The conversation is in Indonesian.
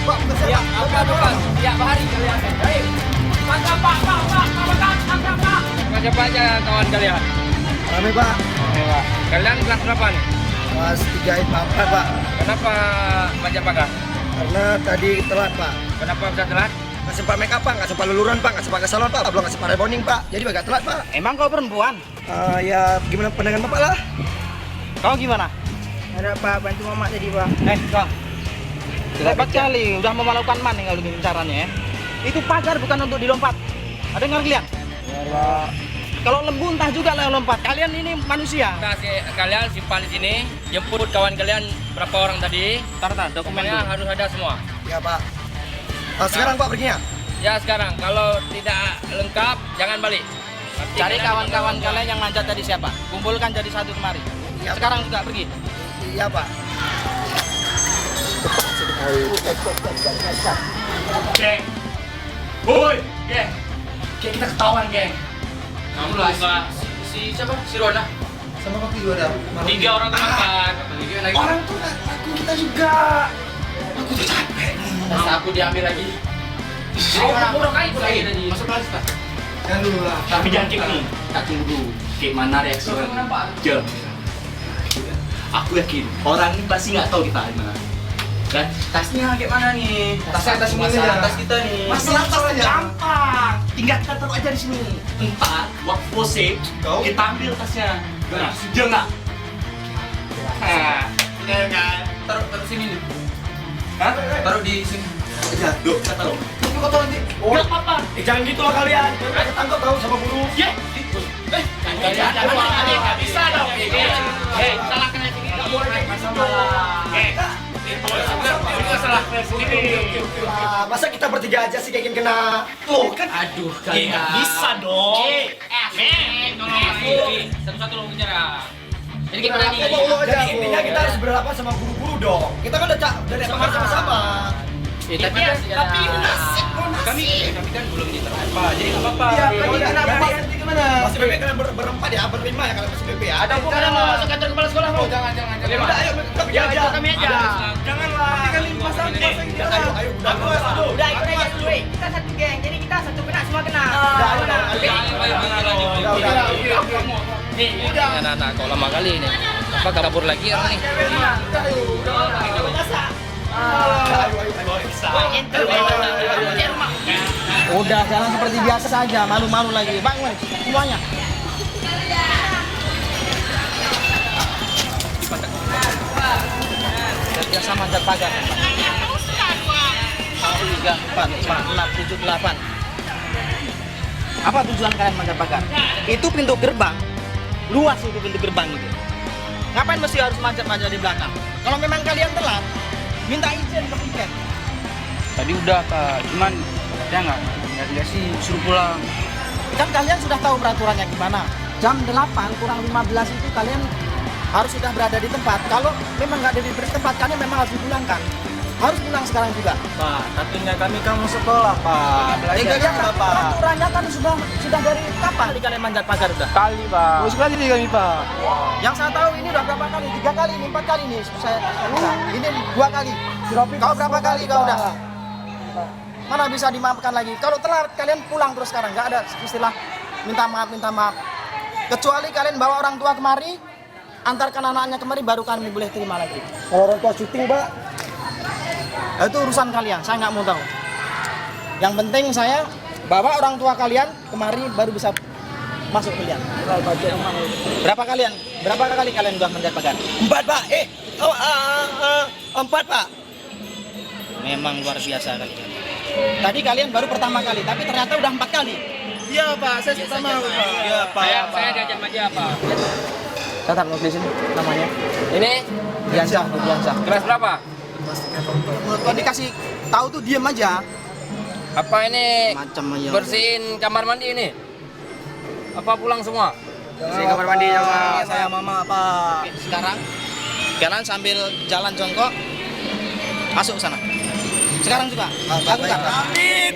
Pak, bukan saya, Pak. Bukan. Ya, Bahari kalian. Baik. Mantap, Pak. Siapa aja kawan kalian? Rame, Pak. Kalian kelas berapa nih? Kelas 3 IPA 4, Pak. Kenapa Majapahit? Karena tadi telat, Pak. Kenapa bisa telat? Nggak sempat make up, Pak. Nggak sempat luluran, Pak. Nggak sempat ke salon, Pak. Belum nggak sempat rebonding, Pak. Jadi agak telat, Pak. Emang kau perempuan? Ya, gimana pandangan Bapak lah? Kau gimana? Ada Pak, bantu Mama tadi Pak. Kau. Hebat kali, udah memalukan maning kalau begini caranya ya. Itu pagar bukan untuk dilompat. Ada dengar kalian? Kalau lembu entah juga lah lompat. Kalian ini manusia. Kalian simpan di sini. Jemput kawan kalian berapa orang tadi? Tar, dokumen Dokumennya dulu. harus ada semua. Ya, Pak. Sekarang, Pak, perginya? Ya sekarang, kalau tidak lengkap jangan balik. Nanti Cari kalian kawan-kawan dipanggil. kalian yang manjat tadi siapa? Kumpulkan jadi satu kemari. Ya, Sekarang juga pergi. Iya, Pak. Geng. Woi, geng. Geng kita ketahuan, geng. Kamu lah si siapa? Si Rona. Sama Pak juga ada. 3 orang terangkat. Orang tuh aku kita juga. Aku tuh capek nih. Masa aku diambil lagi. Murah kali lagi tadi. Masuk kelas Pak. Jangan dulu lah. Tapi jangan keep nih, tak tunggu gimana reaksi orang. Jom. Aku yakin orang ini pasti nggak tahu kita gimana. Dan tasnya kayak mana nih? Tasnya atas sini Masalah aja. tas kita nih. Masalah tasnya. gampang. Tinggal kita taruh aja di sini. Entar waktu pose Kau? kita ambil tasnya. Nah, sudah nggak? Nah, sudah kan? Taruh sini nih. Hah? Taruh di sini. Ya, Duh, kita taruh. Itu kau tahu nanti. Oh, Nggak apa-apa. jangan gitu lah kalian. Jangan ketangkep tahu sama guru. Ye. Nggak bisa dong. Salahkan aja. Nggak boleh kayak gitu dong. Itu salah. Masa kita bertiga aja sih kayak kena. Loh, kan Aduh, Nggak bisa dong. Satu-satu lo bicara. Jadi kita gimana nih? mau aja. Intinya kita harus berhadapan sama guru-guru dong. Kita kan udah sama-sama. Tapi nasib. Kami kan belum diterima. Jadi nggak apa-apa. Iya, nanti gimana? Masih BP kalian berempat ya, berlima ya kalau masih BP ya. Ada kalian mau masuk kantor kepala sekolah mau? Jangan. Udah, ayo kami aja. Kami aja. Janganlah. Nanti kalian pasang-pasang gitu. Ayo, Udah ikut aja dulu. Kita satu geng, jadi kita satu kena semua kena. Nih, anak-anak kau lama kali ini. Apa kabur lagi orang nih? Udah, jalan seperti biasa saja. Malu-malu lagi. Bangun semuanya. Biasa manjat pagar. 3, 4, 5, 6, 7, 8. Apa tujuan kalian manjat pagar? Itu pintu gerbang. Luas itu pintu gerbang itu. Ngapain mesti harus manjat-manjat di belakang? Kalau memang kalian telat, minta izin ke piket. Tadi udah Kak, cuman ya nggak sih suruh pulang. Kan kalian sudah tahu peraturannya gimana. Jam 8 kurang 15 itu kalian harus sudah berada di tempat. Kalau memang nggak ada di tempat, kalian memang harus dipulangkan. Harus pulang sekarang juga. Pak, tapi nggak kami kamu sekolah Pak. Peraturannya kan sudah dari kapan kalian manjat pagar udah? Kali Pak. Terus kali kami Pak. Yang saya tahu ini udah berapa kali? 3 kali, ini 4 kali nih. Ini 2 kali. Kau berapa kali kau udah? Mana bisa dimaafkan lagi? Kalau telat kalian pulang terus sekarang. Nggak ada istilah minta maaf. Kecuali kalian bawa orang tua kemari, antarkan anaknya kemari, baru kami boleh terima lagi. Kalau orang tua syuting, Pak. Itu urusan kalian, saya nggak mau tahu. Yang penting saya bawa orang tua kalian kemari baru bisa masuk kalian. Berapa kali kalian udah manjat pagar? 4, Pak. 4, Pak. Memang luar biasa kalian. Tadi kalian baru pertama kali, tapi ternyata udah 4 kali. Iya, Pak. Saya pertama, Pak. Iya, Pak. Saya diajak aja apa? Catat nulisin namanya. Ini Diansyah. kelas berapa? Kalau dikasih tahu tuh diem aja. Apa ini? Macam aja. Bersihin kamar mandi ini? Apa pulang semua? Bersihin kamar mandi sama saya, Mama, Pak. Oke, sekarang kalian sambil jalan jongkok masuk ke sana. Sekarang juga. Lakukan. Amin.